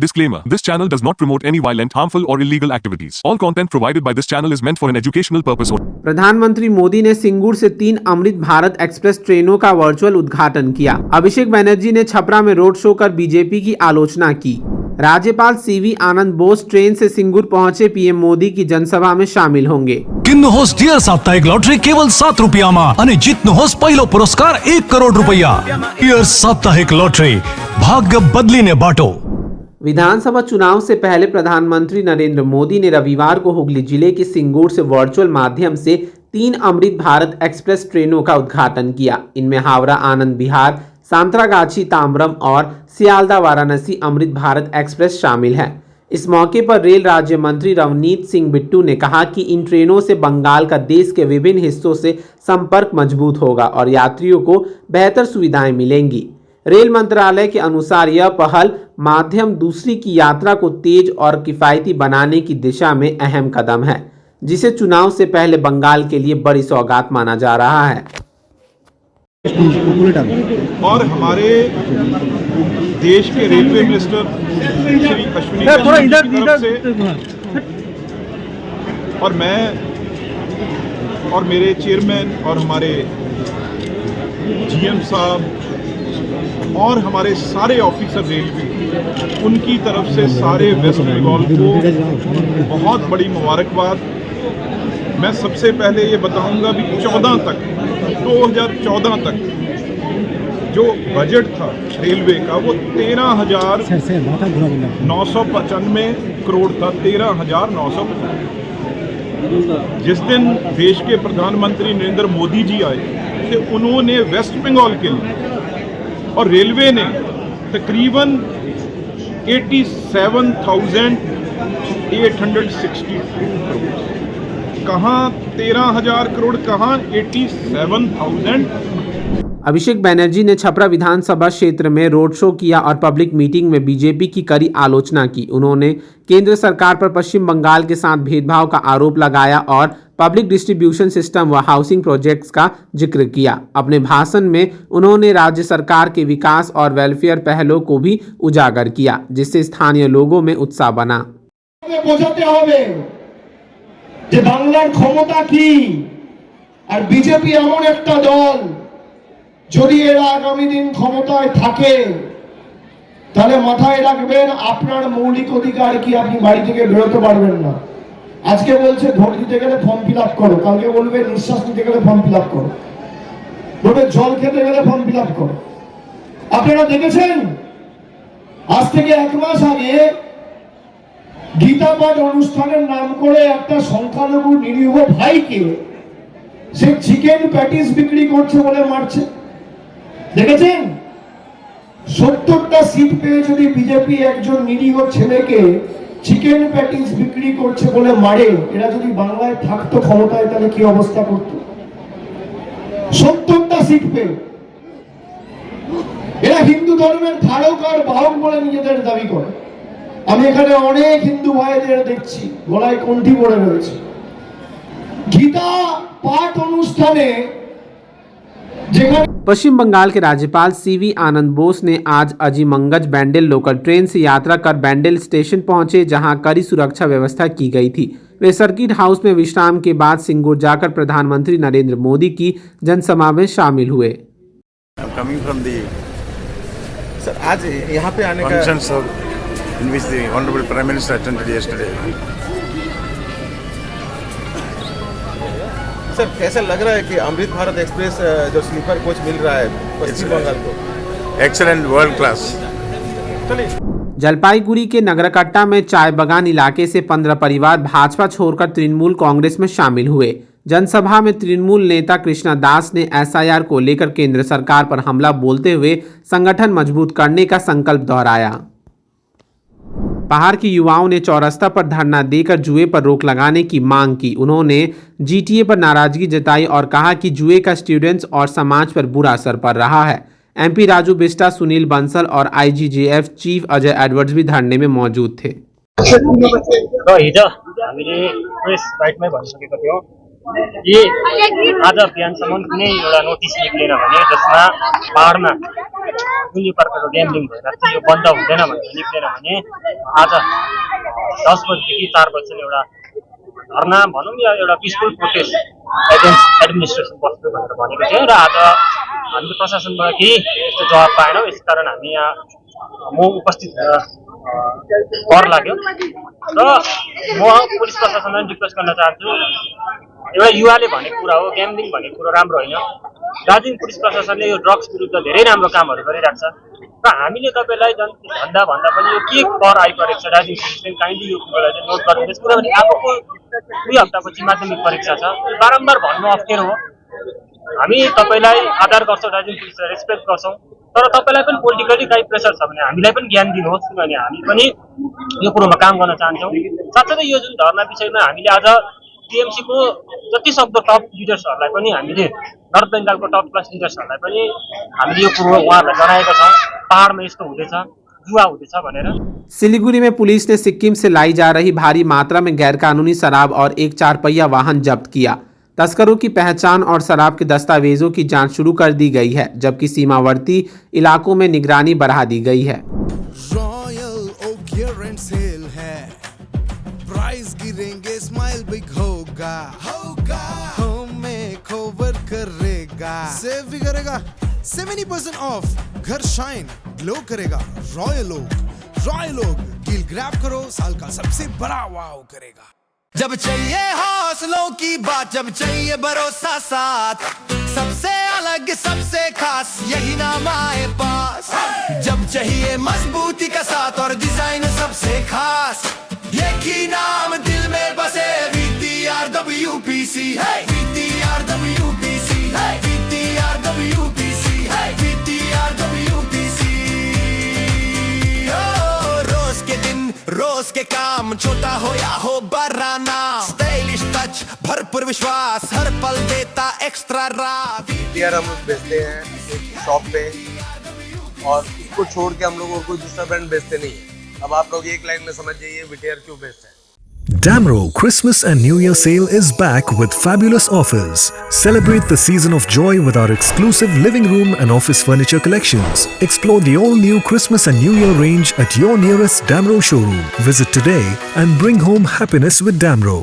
Disclaimer: This channel does not promote any violent, harmful, or illegal activities. All content provided by this channel is meant for an educational purpose only. प्रधानमंत्री मोदी ने सिंगूर से 3 Amrit Bharat express ट्रेनों का virtual उद्घाटन किया। अभिषेक बनर्जी ने छपरा में रोड शो कर बीजेपी की आलोचना की। राज्यपाल सीवी आनंद बोस ट्रेन से सिंगूर पहुंचे पीएम मोदी की जनसभा में शामिल होंगे। किन्नु होस डियर साप्ताहिक लॉटरी केवल 7 રૂપિયામાં અને જીતનો હોસ પહેલો પુરસ્કાર 1 કરોડ રૂપિયા। डियर साप्ताहिक लॉटरी, भाग्य बदलीने बाटो। विधानसभा चुनाव से पहले प्रधानमंत्री नरेंद्र मोदी ने रविवार को हुगली जिले के सिंगूर से वर्चुअल माध्यम से 3 अमृत भारत एक्सप्रेस ट्रेनों का उद्घाटन किया। इनमें हावड़ा आनंद विहार, सांतरागाछी ताम्रम और सियालदा वाराणसी अमृत भारत एक्सप्रेस शामिल है। इस मौके पर रेल राज्य मंत्री रवनीत सिंह बिट्टू ने कहा कि इन ट्रेनों से बंगाल का देश के विभिन्न हिस्सों से संपर्क मजबूत होगा और यात्रियों को बेहतर सुविधाएं मिलेंगी। रेल मंत्रालय के अनुसार यह पहल माध्यम दूसरी की यात्रा को तेज और किफायती बनाने की दिशा में अहम कदम है, जिसे चुनाव से पहले बंगाल के लिए बड़ी सौगात माना जा रहा है। और हमारे देश के रेलवे मिनिस्टर श्री अश्विनी की तरफ से और मैं और मेरे चेयरमैन और हमारे जीएम साहब और हमारे सारे ऑफिसर रेलवे, उनकी तरफ से सारे वेस्ट बंगाल को बहुत बड़ी मुबारकबाद। मैं सबसे पहले ये बताऊंगा भी 2014 तक जो बजट था रेलवे का वो 13,995 करोड़ था। 13,995। जिस दिन देश के प्रधानमंत्री नरेंद्र मोदी जी आए थे, उन्होंने वेस्ट बंगाल के लिए और रेलवे ने तकरीबन 87,862 करोड़, कहाँ 13,000 करोड़, कहाँ 87,000। अभिषेक बनर्जी ने छपरा विधानसभा क्षेत्र में रोड शो किया और पब्लिक मीटिंग में बीजेपी की कड़ी आलोचना की। उन्होंने केंद्र सरकार पर पश्चिम बंगाल के साथ भेदभाव का आरोप लगाया और पब्लिक डिस्ट्रीब्यूशन सिस्टम व हाउसिंग प्रोजेक्ट्स का जिक्र किया। अपने भाषण में उन्होंने राज्य सरकार के विकास और वेलफेयर पहलों को भी उजागर किया, जिससे स्थानीय लोगों में उत्साह बना। বাংলার ক্ষমতা কি আর বিজেপি এমন একটা দল, যদি এরা আগামী দিন ক্ষমতায় থাকে তাহলে মাথায় রাখবেন আপনার মৌলিক অধিকার কি আপনি বাড়ি থেকে বেরোতে পারবেন না। আজকে বলছে ভোট দিতে গেলে ফর্ম ফিল আপ করো, কালকে বলবে নিঃশ্বাস নিতে গেলে ফর্ম ফিল আপ করো, বলবে জল খেতে গেলে ফর্ম ফিল আপ করো। আপনারা দেখেছেন আজ থেকে 1 মাস আগে গীতা পাঠ অনুষ্ঠানের নাম করে একটা সংখ্যালঘু নিরীহ ভাইকে সে চিকেন প্যাটিস বিক্রি করছে বলে মারছে। দেখেছেন 70টা সিট পেয়ে যদি বিজেপি একজন নিরীহ ছেলেকে চিকেন প্যাটিস বিক্রি করছে বলে মারে, এরা যদি বাংলায় থাকতো ক্ষমতায় তাহলে কি অবস্থা করতো? 70টা সিট পেয়ে এরা হিন্দু ধর্মের ধারক আর বাহক বলে নিজেদের দাবি করে। আমি এখানে অনেক হিন্দু ভাইদের দেখছি গলায় কণ্ঠি পড়ে রয়েছে। গীতা পাঠ অনুষ্ঠানে पश्चिम बंगाल के राज्यपाल सीवी आनंद बोस ने आज अजीमगंज बैंडल लोकल ट्रेन से यात्रा कर बैंडल स्टेशन पहुंचे, जहां कड़ी सुरक्षा व्यवस्था की गई थी। वे सर्किट हाउस में विश्राम के बाद सिंगूर जाकर प्रधानमंत्री नरेंद्र मोदी की जनसभा में शामिल हुए। आज यहाँ पे आने का in which the Honorable Prime Minister attended yesterday. Sir, कैसा लग रहा है कि अमृत भारत एक्सप्रेस जो स्लीपर कोच मिल रहा है पश्चिम बंगाल को? Excellent, world class. जलपाईगुड़ी के नगरकट्टा में चाय बागान इलाके से 15 परिवार भाजपा छोड़कर तृणमूल कांग्रेस में शामिल हुए। जनसभा में तृणमूल नेता कृष्णा दास ने एसआईआर को लेकर केंद्र सरकार पर हमला बोलते हुए संगठन मजबूत करने का संकल्प दोहराया। पहाड़ के युवाओं ने चौरस्ता पर धरना देकर जुए पर रोक लगाने की मांग की। उन्होंने जीटीए पर नाराजगी जताई और कहा कि जुए का स्टूडेंट्स और समाज पर बुरा असर पड़ रहा है। एमपी राजू बिस्टा, सुनील बंसल और आईजीजेएफ चीफ अजय एडवर्ड्स भी धरने में मौजूद थे। हिजो हामीले प्रेस राइटमै भनिसकेको थियौँ कि आज बिहानसम्म कुनै एउटा नोटिस निक्लेन भने जसमा पहाडमा कुनै प्रकारको ग्याम्बलिङ भएर यो बन्द हुँदैन भनेर निक्लेन भने आज 10 बजीदेखि 4 बजीसम्म एउटा धरना भनौँ या एउटा पिसफुल प्रोटेस्ट एगेन्स्ट एडमिनिस्ट्रेसन बस्नु भनेर भनेको थियो र आज हामीले प्रशासनबाट केही यस्तो जवाब पाएनौँ। यसकारण हामी यहाँ म उपस्थित कर लाग्यो र म पुलिस प्रशासनलाई रिक्वेस्ट गर्न चाहन्छु, एउटा युवाले भनेको कुरा हो, ग्याम्बलिङ भनेको कुरो राम्रो होइन। दार्जिलिङ पुलिस प्रशासनले यो ड्रग्स विरुद्ध धेरै राम्रो कामहरू गरिरहेको छ र हामीले तपाईँलाई भन्दा पनि यो के कर आइपरेको छ दार्जिलिङ पुलिसले काइन्डली यो कुरोलाई चाहिँ नोट गरिदिनुहोस्। किनभने आफूको 2 हप्तापछि माध्यमिक परीक्षा छ, बारम्बार भन्नु अप्ठ्यारो हो। हामी तपाईँलाई आदर गर्छौँ, दार्जिलिङ पुलिसलाई रेस्पेक्ट गर्छौँ, तर तपाईँलाई पनि पोलिटिकली काहीँ प्रेसर छ भने हामीलाई पनि ज्ञान दिनुहोस्, किनभने हामी पनि यो कुरोमा काम गर्न चाहन्छौँ। साथसाथै यो जुन धरना विषयमा हामीले आज टिएमसी को जति सक्दो टप लिडर्सहरूलाई पनि हामीले नर्थ बेङ्गालको टप क्लास लिडर्सहरूलाई पनि हामीले यो कुरो उहाँहरूलाई जनाएका छौँ, पहाडमा यस्तो हुँदैछ, जुवा हुँदैछ भनेर। सिलीगुड़ी में पुलिस ने सिक्किम से लाई जा रही भारी मात्रा में गैरकानूनी शराब और एक 4 पहिया वाहन जब्त किया। तस्करों की पहचान और शराब के दस्तावेजों की जांच शुरू कर दी गई है, जबकि सीमावर्ती इलाकों में निगरानी बढ़ा दी गई है। Royal Oak year end sale है, प्राइस गिरेंगे, स्माइल बिग होगा, होम मेकओवर करेगा, सेव भी करेगा, 70% ऑफ, घर शाइन ग्लो करेगा। रॉयल ओक डील ग्रैब करो, साल का सबसे बड़ा वाव करेगा। जब चाहिए हौसलों की बात, जब चाहिए भरोसा साथ, सबसे अलग सबसे खास यही नाम आए पास। जब चाहिए मजबूती का साथ और डिजाइन सबसे खास, एक ही नाम दिल में बसे, VTRWPC है, VTRWPC है, VTRWPC है, VTRWPC। रोज के दिन रोज के काम, छोटा हो या हो बड़ा नाम, स्टाइलिश टच भरपूर विश्वास, हर पल देता एक्स्ट्रा रात। VTR हम लोग बेचते हैं एक शॉप पे, और इसको छोड़ के हम लोग और कोई दूसरा ब्रांड बेचते नहीं है। अब आप लोग एक लाइन में समझ जाइए VTR क्यों बेचते हैं। Damro Christmas and New Year sale is back with fabulous offers. Celebrate the season of joy with our exclusive living room and office furniture collections. Explore the all-new Christmas and New Year range at your nearest Damro showroom. Visit today and bring home happiness with Damro.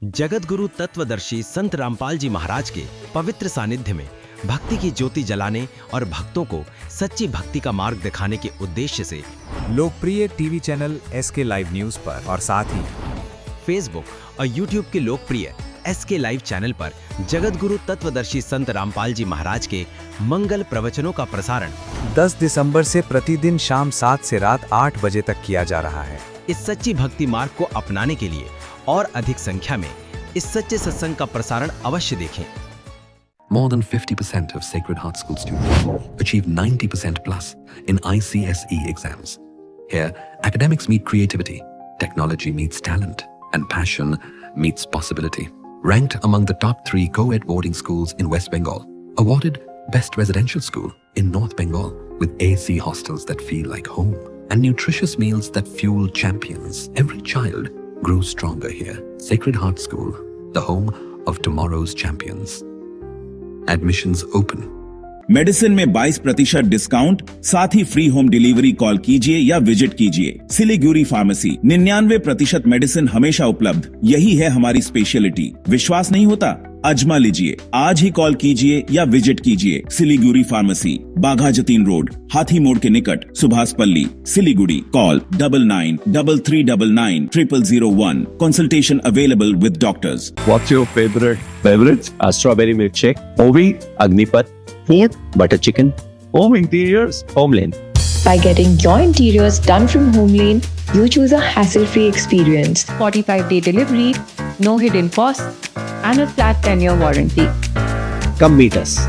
Jagat Guru तत्वदर्शी संत रामपाल जी महाराज के पवित्र सानिध्य में भक्ति की ज्योति जलाने और भक्तों को सच्ची भक्ति का मार्ग दिखाने के उद्देश्य से लोकप्रिय TV channel SK live news पर और साथ ही फेसबुक और यूट्यूब के लोकप्रिय SK लाइव चैनल पर जगत गुरु तत्वदर्शी संत रामपाल जी महाराज के मंगल प्रवचनों का प्रसारण 10 दिसंबर से प्रतिदिन शाम 7 से रात 8 बजे तक किया जा रहा है। इस सच्ची भक्ति मार्ग को अपनाने के लिए और अधिक संख्या में इस सच्चे सत्संग का प्रसारण अवश्य देखें। More than 50% of Sacred Heart School students achieve 90% plus in ICSE exams. Here, academics meet creativity, technology meets talent, and passion meets possibility. Ranked among the top 3 co-ed boarding schools in West Bengal. Awarded Best Residential School in North Bengal with AC hostels that feel like home and nutritious meals that fuel champions. Every child grows stronger here. Sacred Heart School, the home of tomorrow's champions. Admissions open. Medicine में 22% discount, साथ ही free home delivery call कीजिए या visit कीजिए। Siliguri pharmacy 99% medicine हमेशा उपलब्ध, यही है हमारी स्पेशलिटी। विश्वास नहीं होता? आजमा लीजिए। आज ही कॉल कीजिए या विजिट कीजिए। सिलीगुड़ी फार्मेसी, बाघा जतीन रोड, हाथी मोड़ के निकट, सुभाष पल्ली, Siliguri. Call 993399 0001। Consultation available with doctors. What's your favorite beverage? Strawberry milkshake. Ovi, Agnipat. Food, butter chicken. Home interiors, Homelane. By getting your interiors done from Homelane, you choose a hassle-free experience. 45-day delivery, no hidden costs, and a flat 10-year warranty. Come meet us.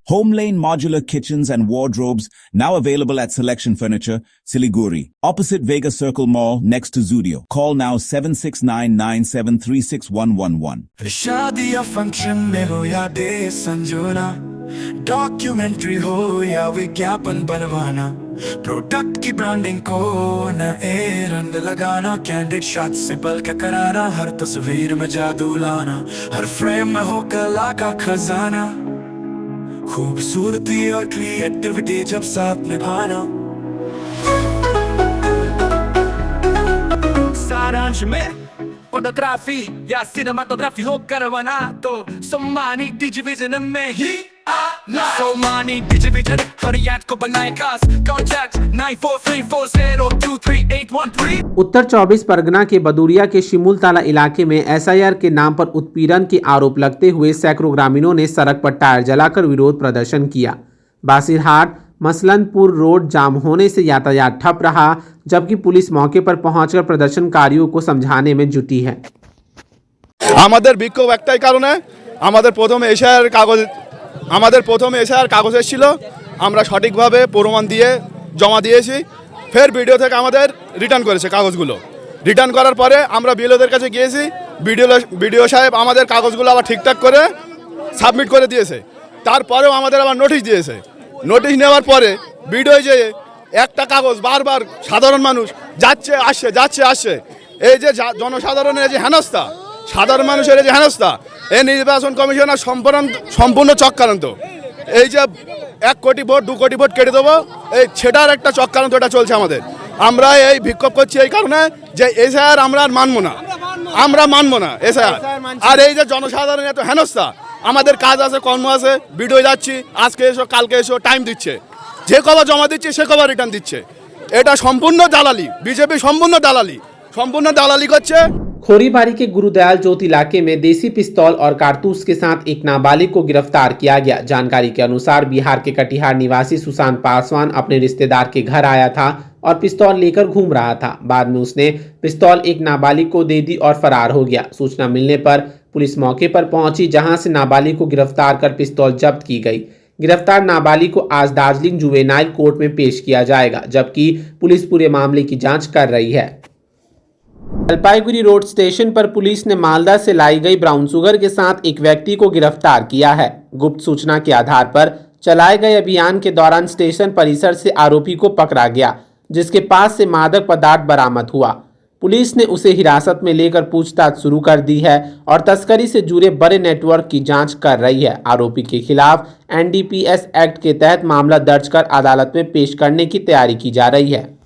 Homelane Modular Kitchens and Wardrobes, now available at Selection Furniture, Siliguri, opposite Vega Circle Mall, next to Zudio. Call now 7699736111. शादी या function में हो या day संजोना, documentary हो या विज्ञापन बनवाना, product की ब्रांडिंग को नए रंग लगाना, कैंडिड शॉट से पल के कराना, हर तस्वीर में जादू लाना, हर फ्रेम में हो कला का खजाना, खूबसूरती और क्रिएटिविटी जब साथ निभाना। सारांश में फोटोग्राफी या सिनेमाटोग्राफी हो करवाना तो सम्मानी डिजिविजन में ही आना। सम्मानी डिजिविजन फरियाद को बनाए खास, कॉन्टैक्ट 9434023813। उत्तर 24 परगना के बदूरिया के शिमुलताला इलाके में एसआईआर के नाम पर उत्पीड़न के आरोप लगते हुए सैकड़ों ग्रामीणों ने सड़क पर टायर जलाकर विरोध प्रदर्शन किया। बासिरहाट मसलनपुर रोड जाम होने से यातायात ठप रहा, जबकि पुलिस मौके पर पहुंचकर प्रदर्शनकारियों को समझाने में जुटी है। আমাদের বিক্ষোভ একটাই কারণে, আমাদের প্রথমে এসআইআর কাগজ এসেছিল, আমরা সঠিকভাবে প্রমাণ দিয়ে জমা দিয়েছি, ফের ভিডিও থেকে আমাদের রিটার্ন করেছে কাগজগুলো। রিটার্ন করার পরে আমরা বিএলওদের কাছে গিয়েছি, বিডিও সাহেব আমাদের কাগজগুলো আবার ঠিকঠাক করে সাবমিট করে দিয়েছে। তারপরেও আমাদের আবার নোটিশ দিয়েছে। নোটিশ নেওয়ার পরে বিডিও যে একটা কাগজ বারবার সাধারণ মানুষ যাচ্ছে আসছে, এই যে জনসাধারণের যে হেনস্থা, সাধারণ মানুষের যে হেনস্থা, এই নির্বাচন কমিশনের সম্পূর্ণ চক্রান্ত। এই যে 1 কোটি ভোট 2 কোটি ভোট কেটে দেবো, এই সেটার একটা চক্রান্ত এটা চলছে আমাদের। আমরা এই বিক্ষোভ করছি এই কারণে যে এসআইআর আমরা আর মানবো না এসআইআর। আর এই যে জনসাধারণের এত হেনস্থা, আমাদের কাজ আছে, কর্ম আছে, ভিডিও যাচ্ছি, আজকে এসো কালকে এসো টাইম দিচ্ছে, যে কবার জমা দিচ্ছে সে কবার রিটার্ন দিচ্ছে। এটা সম্পূর্ণ দালালি, বিজেপি সম্পূর্ণ দালালি করছে। खोरीबारी के गुरुदयाल ज्योति इलाके में देसी पिस्तौल और कारतूस के साथ एक नाबालिग को गिरफ्तार किया गया। जानकारी के अनुसार बिहार के कटिहार निवासी सुशांत पासवान अपने रिश्तेदार के घर आया था और पिस्तौल लेकर घूम रहा था। बाद में उसने पिस्तौल एक नाबालिग को दे दी और फरार हो गया। सूचना मिलने पर पुलिस मौके पर पहुंची, जहां से नाबालिग को गिरफ्तार कर पिस्तौल जब्त की गई। गिरफ्तार नाबालिग को आज दार्जिलिंग जुवेनाइल कोर्ट में पेश किया जाएगा, जबकि पुलिस पूरे मामले की जांच कर रही है। जलपाईगुड़ी रोड स्टेशन पर पुलिस ने मालदा से लाई गई ब्राउन शुगर के साथ एक व्यक्ति को गिरफ्तार किया है। गुप्त सूचना के आधार पर चलाए गए अभियान के दौरान स्टेशन परिसर से आरोपी को पकड़ा गया, जिसके पास से मादक पदार्थ बरामद हुआ। पुलिस ने उसे हिरासत में लेकर पूछताछ शुरू कर दी है और तस्करी से जुड़े बड़े नेटवर्क की जांच कर रही है। आरोपी के खिलाफ एनडीपीएस एक्ट के तहत मामला दर्ज कर अदालत में पेश करने की तैयारी की जा रही है।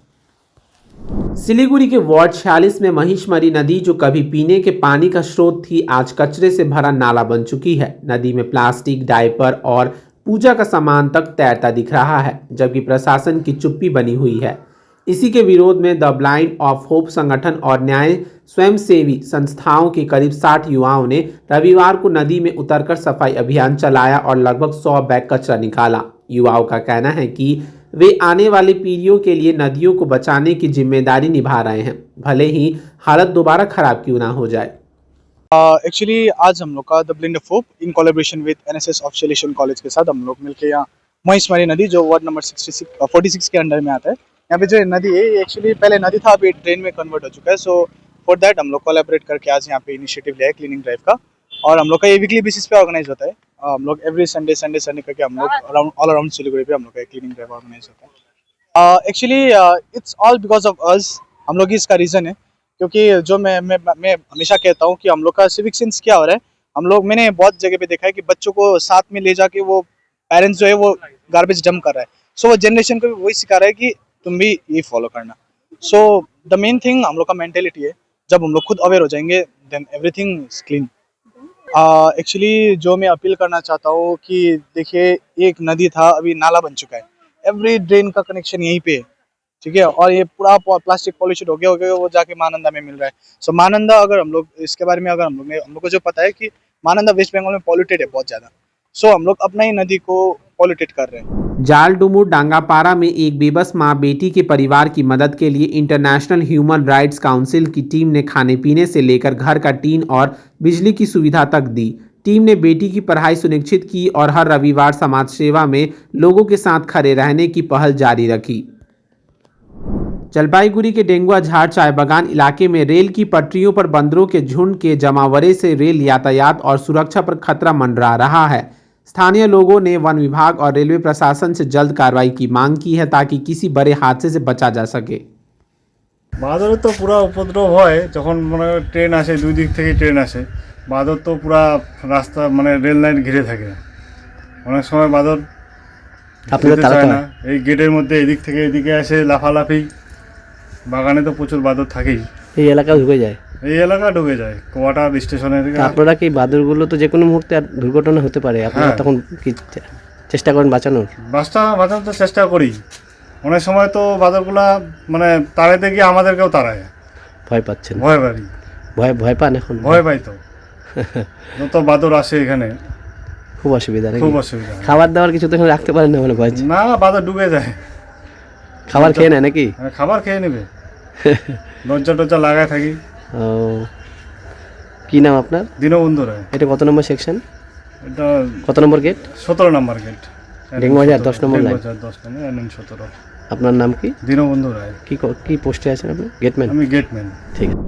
सिलीगुड़ी के वार्ड 46 में महिषमरी नदी, जो कभी पीने के पानी का स्रोत थी, आज कचरे से भरा नाला बन चुकी है। नदी में प्लास्टिक, डायपर और पूजा का सामान तक तैरता दिख रहा है, जबकि प्रशासन की चुप्पी बनी हुई है। इसी के विरोध में द ब्लाइंड ऑफ होप संगठन और न्याय स्वयंसेवी संस्थाओं के करीब 60 युवाओं ने रविवार को नदी में उतरकर सफाई अभियान चलाया और लगभग 100 बैग कचरा निकाला। युवाओं का कहना है कि वे आने वाली पीढ़ियों के लिए नदियों को बचाने की जिम्मेदारी निभा रहे हैं, भले ही हालत दोबारा खराब क्यों ना हो जाए। एक्चुअली आज हम लोग का the blend of hope in collaboration with NSS of Shaileshwar college के साथ हम लोग मिलकर यहाँ महिषमरी नदी, जो वार्ड नंबर 46 के अंडर में आता है, यहाँ पे जो नदी है एक्चुअली पहले नदी था, अभी ड्रेन में कन्वर्ट हो चुका है। सो फॉर दैट हम लोग कोलैबोरेट करके आज यहाँ पे इनिशिएटिव लिया है क्लीनिंग ड्राइव का, और हम लोग का ये वीकली बेसिस पे ऑर्गेनाइज होता है। हम लोग एवरी संडे करके हम लोग ऑल अराउंड सिलीगुड़ी पे हम लोग का क्लीनिंग ड्राइव ऑर्गेनाइज होता है। Actually it's all because of us, हम लोग इसका रीज़न है, क्योंकि जो मैं हमेशा कहता हूँ कि हम लोग का सिविक सेंस क्या हो रहा है। हम लोग, मैंने बहुत जगह पे देखा है कि बच्चों को साथ में ले जाके वो पेरेंट्स जो है वो गार्बेज डंप कर रहा है। सो वो जनरेशन को भी वही सिखा रहा है कि तुम भी ये फॉलो करना। सो द मेन थिंग हम लोग का मेंटेलिटी है, जब हम लोग खुद अवेयर हो जाएंगे then everything is clean. Actually जो मैं अपील करना चाहता हूँ कि देखिए, एक नदी था, अभी नाला बन चुका है, एवरी ड्रेन का कनेक्शन यहीं पे है, ठीक है, और ये पूरा प्लास्टिक पॉल्यूशन हो गया वो जाके महानंदा में मिल रहा है। सो महानंदा, अगर हम लोग इसके बारे में, अगर हम लोग को जो पता है कि महानंदा वेस्ट बंगाल में पॉल्यूटेड है बहुत ज़्यादा, सो हम लोग अपना ही नदी को पॉल्यूटेड कर रहे हैं। जालडुमू डांगापारा में एक बेबस मां बेटी के परिवार की मदद के लिए इंटरनेशनल ह्यूमन राइट्स काउंसिल की टीम ने खाने पीने से लेकर घर का टीन और बिजली की सुविधा तक दी। टीम ने बेटी की पढ़ाई सुनिश्चित की और हर रविवार समाज सेवा में लोगों के साथ खड़े रहने की पहल जारी रखी। जलपाईगुड़ी के डेंगुआ झाड़ चाय बागान इलाके में रेल की पटरियों पर बंदरों के झुंड के जमावड़े से रेल यातायात और सुरक्षा पर खतरा मंडरा रहा है। स्थानीय लोगों ने वन विभाग और रेलवे प्रशासन से जल्द कार्रवाई की मांग की है ताकि किसी बड़े हादसे से बचा जा सके। বাঁদরের তো পুরা উপদ্রব হয় যখন মনে হয় ট্রেন আসে, দুই দিক থেকে ট্রেন আসে, বাঁদর তো পুরা রাস্তা মানে রেল লাইন ঘিরে থাকে। অনেক সময় বাঁদর যেতে চায় না, এই গেটের মধ্যে এদিক থেকে এদিকে আসে লাফালাফি, বাগানে তো প্রচুর বাঁদর থাকেই। এই এলাকা ঢুকে যায়, এই এলাকা ঢুকে যায় কোয়াটার স্টেশনের দিকে। আপনারা কি বাঁদরগুলো তো যে কোনো মুহূর্তে দুর্ঘটনা হতে পারে, আপনারা তখন কি চেষ্টা করেন বাঁচানোর? বাঁচানোর তো চেষ্টা করি। অনেক সময় তো বাঁদরগুলা মানে তাড়াইতে গিয়ে আমাদেরকেও তাড়ায়। ভয় পাচ্ছেন? ভয় পাই। ভয় পান এখন? ভয় পাই তো, যত বাঁদর আসে এখানে খুব অসুবিধা। খুব অসুবিধা। খাবার দাবার কিছু তো এখানে রাখতে পারেন না মানে ভয়? না, বাঁদর ডুবে যায়। খাবার খেয়ে নেয় নাকি? খাবার খেয়ে নেবে, দরজা টরজা লাগায় থাকি। ও, কি নাম আপনার? দীনবন্ধু রায়। এটা কত নম্বর সেকশন? এটা কত নম্বর গেট? 17 নম্বর গেট, ডেঙ্গুবাজার 10 নম্বর লাইন। 10 নম্বর NN 17। আপনার নাম কি? দীনবন্ধু রায়। কি পোস্টে আছেন আপনি? গেটম্যান? আমি গেটম্যান। ঠিক আছে।